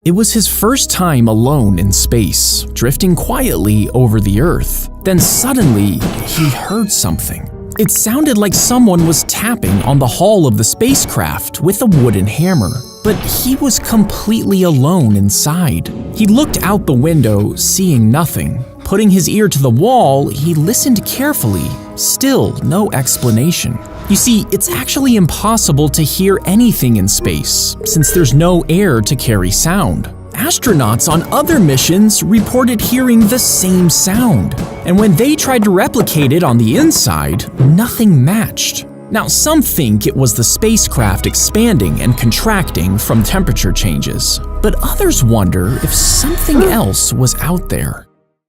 It was his first time alone in space, drifting quietly over the Earth. Then suddenly, he heard something. It sounded like someone was tapping on the hull of the spacecraft with a wooden hammer, but he was completely alone inside. He looked out the window, seeing nothing. Putting his ear to the wall, he listened carefully. Still, no explanation. You see, it's actually impossible to hear anything in space, since there's no air to carry sound. Astronauts on other missions reported hearing the same sound, and when they tried to replicate it on the inside, nothing matched. Now, some think it was the spacecraft expanding and contracting from temperature changes, but others wonder if something else was out there.